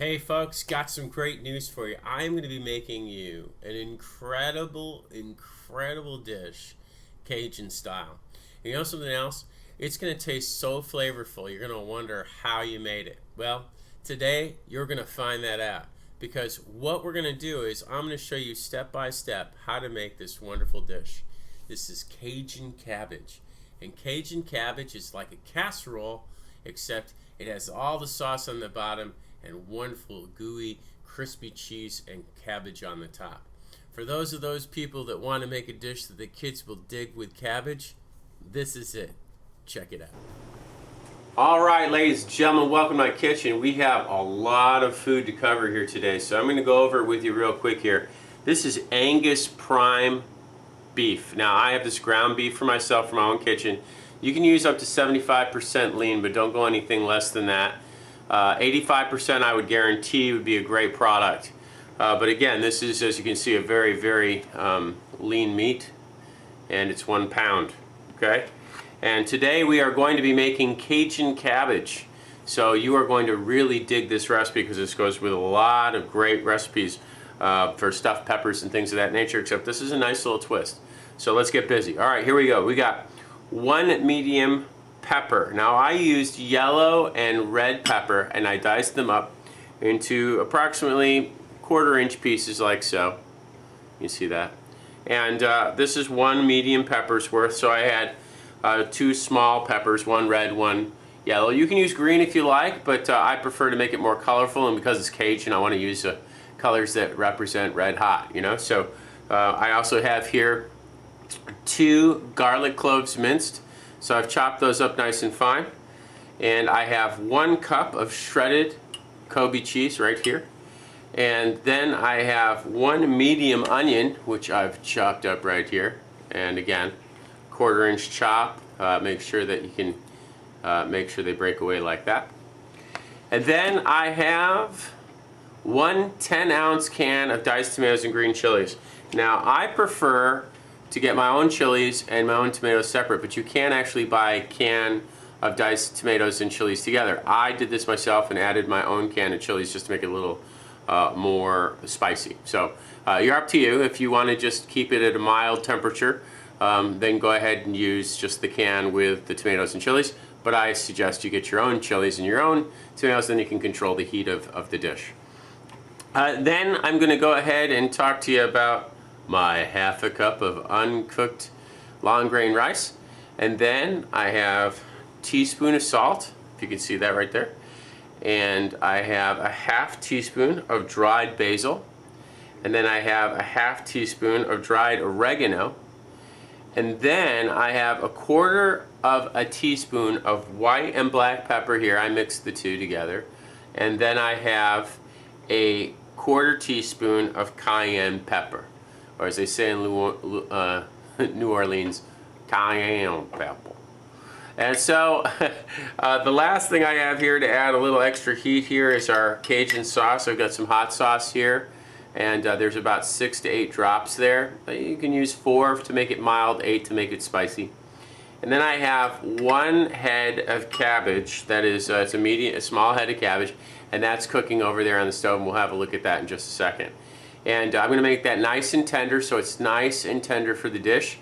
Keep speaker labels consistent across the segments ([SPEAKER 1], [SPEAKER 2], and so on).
[SPEAKER 1] Hey folks, got some great news for you. I'm going to be making you an incredible dish, Cajun style. And you know something else? It's going to taste so flavorful, you're going to wonder how you made it. Well, today you're going to find that out because what we're going to do is I'm going to show you step by step how to make this wonderful dish. This is Cajun cabbage. And Cajun cabbage is like a casserole, except it has all the sauce on the bottom and wonderful gooey crispy cheese and cabbage on the top. For those people that want to make a dish that the kids will dig with cabbage, this is it. Check it out. Alright, ladies and gentlemen, welcome to my kitchen. We have a lot of food to cover here today, so I'm going to go over it with you real quick here. This is Angus prime beef. Now I have this ground beef for myself from my own kitchen. You can use up to 75% lean, but don't go anything less than that. 85% I would guarantee would be a great product. But again, this is, as you can see, a very lean meat, and it's 1 pound. Okay? And today we are going to be making Cajun cabbage. So you are going to really dig this recipe because this goes with a lot of great recipes for stuffed peppers and things of that nature, except this is a nice little twist. So let's get busy. Alright, here we go. We got 1 medium pepper. Now I used yellow and red pepper and I diced them up into approximately 1/4 inch pieces like so. You see that? And this is 1 medium pepper's worth, so I had 2 small peppers, 1 red, 1 yellow. You can use green if you like, but I prefer to make it more colorful, and because it's Cajun I want to use colors that represent red hot, you know. So I also have here 2 garlic cloves minced. So I've chopped those up nice and fine. And I have 1 cup of shredded Colby cheese right here. And then I have 1 medium onion, which I've chopped up right here. And again, 1/4 inch chop. Make sure that you can make sure they break away like that. And then I have 1 10-ounce can of diced tomatoes and green chilies. Now I prefer to get my own chilies and my own tomatoes separate, but you can actually buy a can of diced tomatoes and chilies together. I did this myself and added my own can of chilies just to make it a little more spicy. So you're up to you. If you want to just keep it at a mild temperature, then go ahead and use just the can with the tomatoes and chilies, but I suggest you get your own chilies and your own tomatoes, then you can control the heat of the dish. Then I'm going to go ahead and talk to you about my 1/2 cup of uncooked long grain rice, and then I have a teaspoon of salt, if you can see that right there, and I have a 1/2 teaspoon of dried basil, and then I have a 1/2 teaspoon of dried oregano, and then I have 1/4 teaspoon of white and black pepper here. I mixed the two together, and then I have a 1/4 teaspoon of cayenne pepper, or as they say in New Orleans, cayenne pepper. And so the last thing I have here to add a little extra heat here is our Cajun sauce. I've got some hot sauce here, and there's about 6 to 8 drops there. You can use 4 to make it mild, 8 to make it spicy. And then I have 1 head of cabbage. That is, it's a small head of cabbage, and that's cooking over there on the stove, and we'll have a look at that in just a second. And I'm going to make that nice and tender, so it's nice and tender for the dish.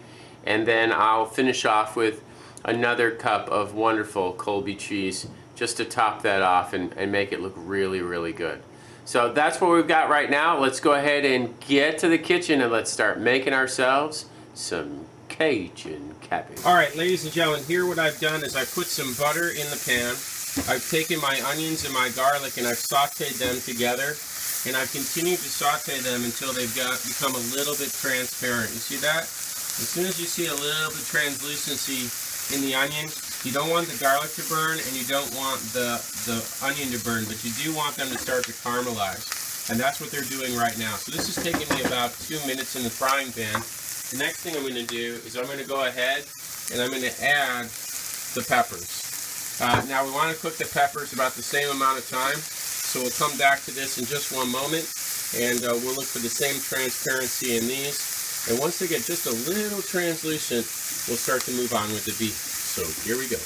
[SPEAKER 1] And then I'll finish off with another cup of wonderful Colby cheese just to top that off and make it look really good. So that's what we've got right now. Let's go ahead and get to the kitchen and let's start making ourselves some Cajun cabbage. Alright, ladies and gentlemen, here what I've done is I put some butter in the pan. I've taken my onions and my garlic and I've sauteed them together. And I've continued to saute them until they've become a little bit transparent. You see that? As soon as you see a little bit translucency in the onion, you don't want the garlic to burn and you don't want the onion to burn, but you do want them to start to caramelize. And that's what they're doing right now. So this is taking me about 2 minutes in the frying pan. The next thing I'm going to do is I'm going to go ahead and I'm going to add the peppers. Now we want to cook the peppers about the same amount of time. So we'll come back to this in just 1 moment, and we'll look for the same transparency in these. And once they get just a little translucent, we'll start to move on with the beef. So here we go.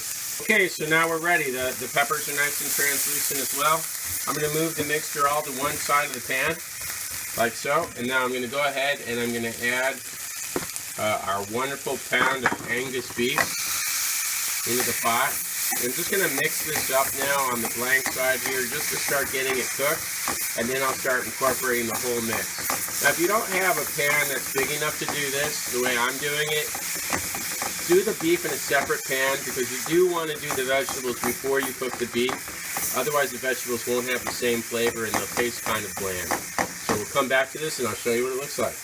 [SPEAKER 1] Okay, so now we're ready. The peppers are nice and translucent as well. I'm going to move the mixture all to one side of the pan, like so. And now I'm going to go ahead and I'm going to add our wonderful pound of Angus beef into the pot. I'm just going to mix this up now on the blank side here just to start getting it cooked, and then I'll start incorporating the whole mix. Now if you don't have a pan that's big enough to do this the way I'm doing it, do the beef in a separate pan, because you do want to do the vegetables before you cook the beef. Otherwise the vegetables won't have the same flavor and they'll taste kind of bland. So we'll come back to this and I'll show you what it looks like.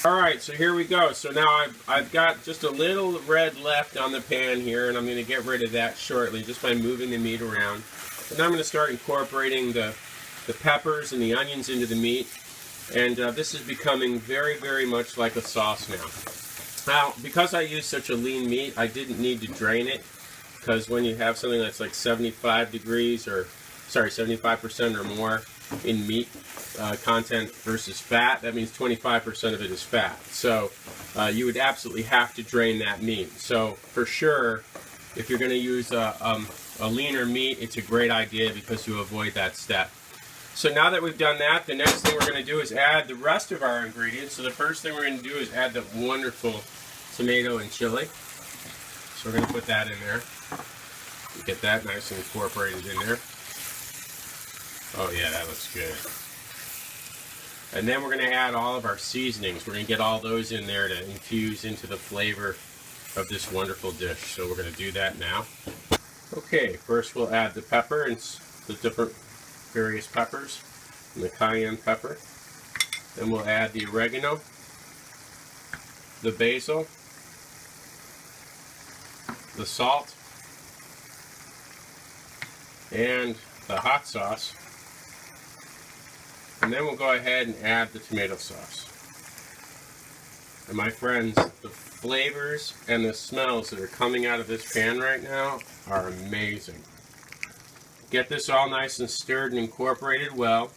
[SPEAKER 1] Alright, so here we go. So now I've got just a little red left on the pan here, and I'm going to get rid of that shortly just by moving the meat around. And now I'm going to start incorporating the peppers and the onions into the meat. And this is becoming very, very much like a sauce now. Now, because I use such a lean meat, I didn't need to drain it, because when you have something that's like 75 degrees, or sorry, 75% or more in meat content versus fat, that means 25% of it is fat. So you would absolutely have to drain that meat. So for sure, if you're going to use a leaner meat, it's a great idea because you avoid that step. So now that we've done that, the next thing we're going to do is add the rest of our ingredients. So the first thing we're going to do is add the wonderful tomato and chili. So we're going to put that in there. Get that nice and incorporated in there. Oh yeah, that looks good. And then we're going to add all of our seasonings. We're going to get all those in there to infuse into the flavor of this wonderful dish. So we're going to do that now. Okay, first we'll add the pepper and the different various peppers and the cayenne pepper. Then we'll add the oregano, the basil, the salt, and the hot sauce. And then we'll go ahead and add the tomato sauce. And my friends, the flavors and the smells that are coming out of this pan right now are amazing. Get this all nice and stirred and incorporated well.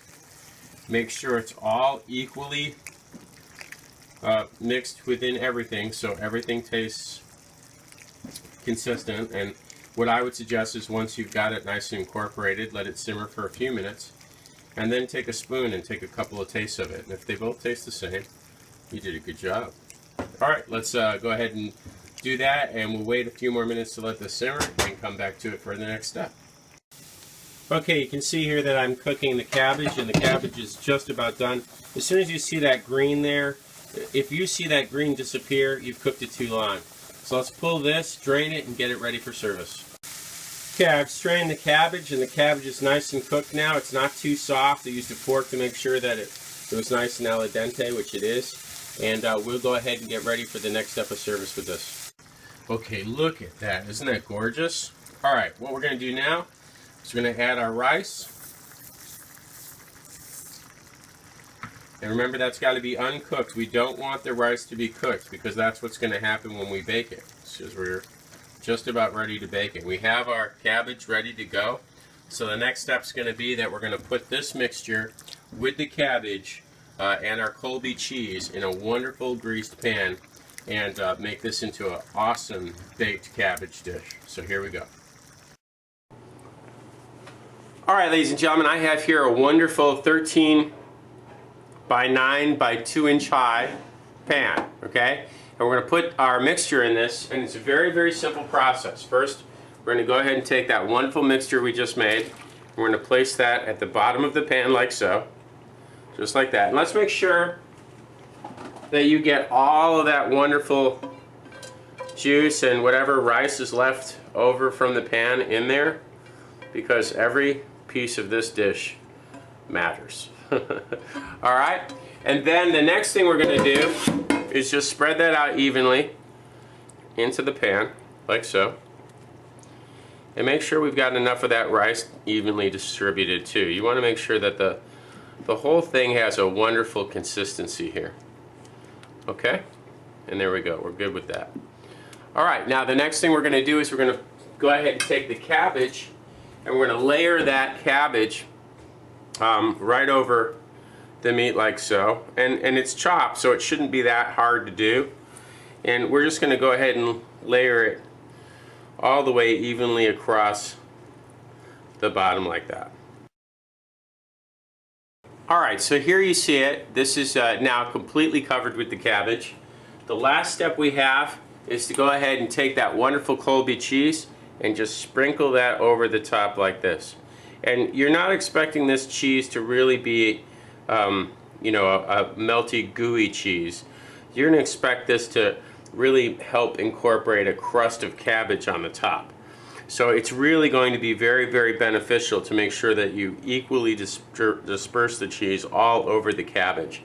[SPEAKER 1] Make sure it's all equally mixed within everything, so everything tastes consistent. And what I would suggest is once you've got it nice and incorporated, let it simmer for a few minutes. And then take a spoon and take a couple of tastes of it. And if they both taste the same, you did a good job. Alright, let's go ahead and do that, and we'll wait a few more minutes to let this simmer and come back to it for the next step. Okay, you can see here that I'm cooking the cabbage, and the cabbage is just about done. As soon as you see that green there, if you see that green disappear, you've cooked it too long. So let's pull this, drain it, and get it ready for service. Okay, I've strained the cabbage, and the cabbage is nice and cooked now. It's not too soft. I used a fork to make sure that it was nice and al dente, which it is. And we'll go ahead and get ready for the next step of service with this. Okay, look at that. Isn't that gorgeous? All right, what we're going to do now is we're going to add our rice. And remember, that's got to be uncooked. We don't want the rice to be cooked, because that's what's going to happen when we bake it. Because we're just about ready to bake it. We have our cabbage ready to go. So the next step is going to be that we're going to put this mixture with the cabbage and our Colby cheese in a wonderful greased pan and make this into an awesome baked cabbage dish. So here we go. Alright, ladies and gentlemen, I have here a wonderful 13 by 9 by 2 inch high pan, okay? And we're going to put our mixture in this, and it's a very, very simple process. First, we're going to go ahead and take that wonderful mixture we just made. We're going to place that at the bottom of the pan like so, just like that. And let's make sure that you get all of that wonderful juice and whatever rice is left over from the pan in there, because every piece of this dish matters. Alright, and then the next thing we're going to do is just spread that out evenly into the pan, like so. And make sure we've got enough of that rice evenly distributed too. You want to make sure that the whole thing has a wonderful consistency here. Okay? And there we go. We're good with that. Alright, now the next thing we're going to do is we're going to go ahead and take the cabbage, and we're going to layer that cabbage right over the meat like so. And it's chopped, so it shouldn't be that hard to do. And we're just going to go ahead and layer it all the way evenly across the bottom like that. Alright, so here you see it. This is now completely covered with the cabbage. The last step we have is to go ahead and take that wonderful Colby cheese and just sprinkle that over the top like this. And you're not expecting this cheese to really be you know, a melty, gooey cheese. You're going to expect this to really help incorporate a crust of cabbage on the top. So it's really going to be very, very beneficial to make sure that you equally disperse the cheese all over the cabbage.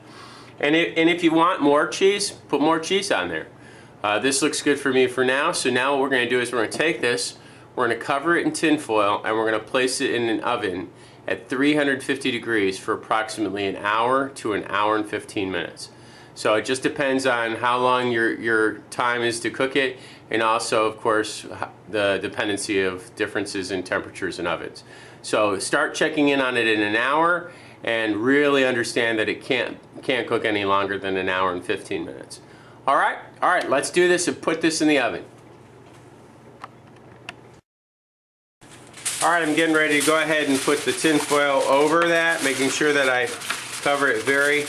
[SPEAKER 1] And if you want more cheese, put more cheese on there. This looks good for me for now, so now what we're going to do is we're going to take this, we're going to cover it in tin foil, and we're going to place it in an oven at 350 degrees for approximately an hour to an hour and 15 minutes. So it just depends on how long your time is to cook it, and also, of course, the dependency of differences in temperatures in ovens. So start checking in on it in an hour, and really understand that it can't cook any longer than an hour and 15 minutes. All right, let's do this and put this in the oven. All right, I'm getting ready to go ahead and put the tin foil over that, making sure that I cover it very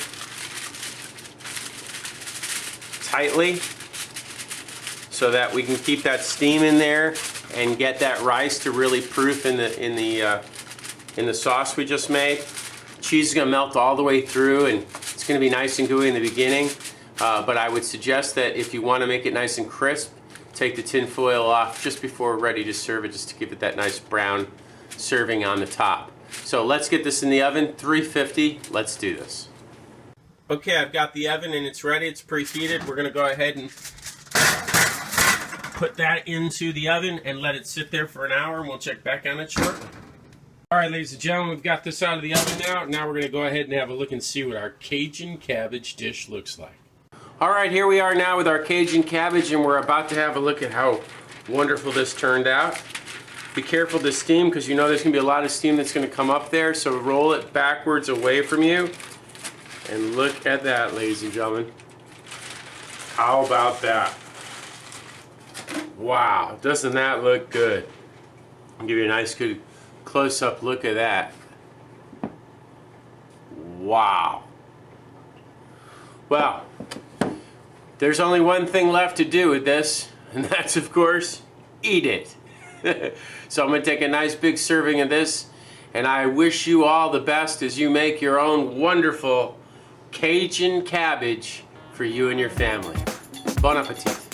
[SPEAKER 1] tightly so that we can keep that steam in there and get that rice to really proof in the sauce we just made. Cheese is going to melt all the way through, and it's going to be nice and gooey in the beginning, but I would suggest that if you want to make it nice and crisp, take the tin foil off just before we're ready to serve it, just to give it that nice brown serving on the top. So let's get this in the oven, 350. Let's do this. Okay, I've got the oven and it's ready. It's preheated. We're going to go ahead and put that into the oven and let it sit there for an hour, and we'll check back on it shortly. All right, ladies and gentlemen, we've got this out of the oven now. Now we're going to go ahead and have a look and see what our Cajun cabbage dish looks like. All right, here we are now with our Cajun cabbage, and we're about to have a look at how wonderful this turned out. Be careful to steam, because you know there's going to be a lot of steam that's going to come up there, so roll it backwards away from you. And look at that, ladies and gentlemen. How about that? Wow, doesn't that look good? I'll give you a nice good close-up look at that. Wow. Well, there's only one thing left to do with this, and that's, of course, eat it. So I'm going to take a nice big serving of this, and I wish you all the best as you make your own wonderful Cajun cabbage for you and your family. Bon appetit.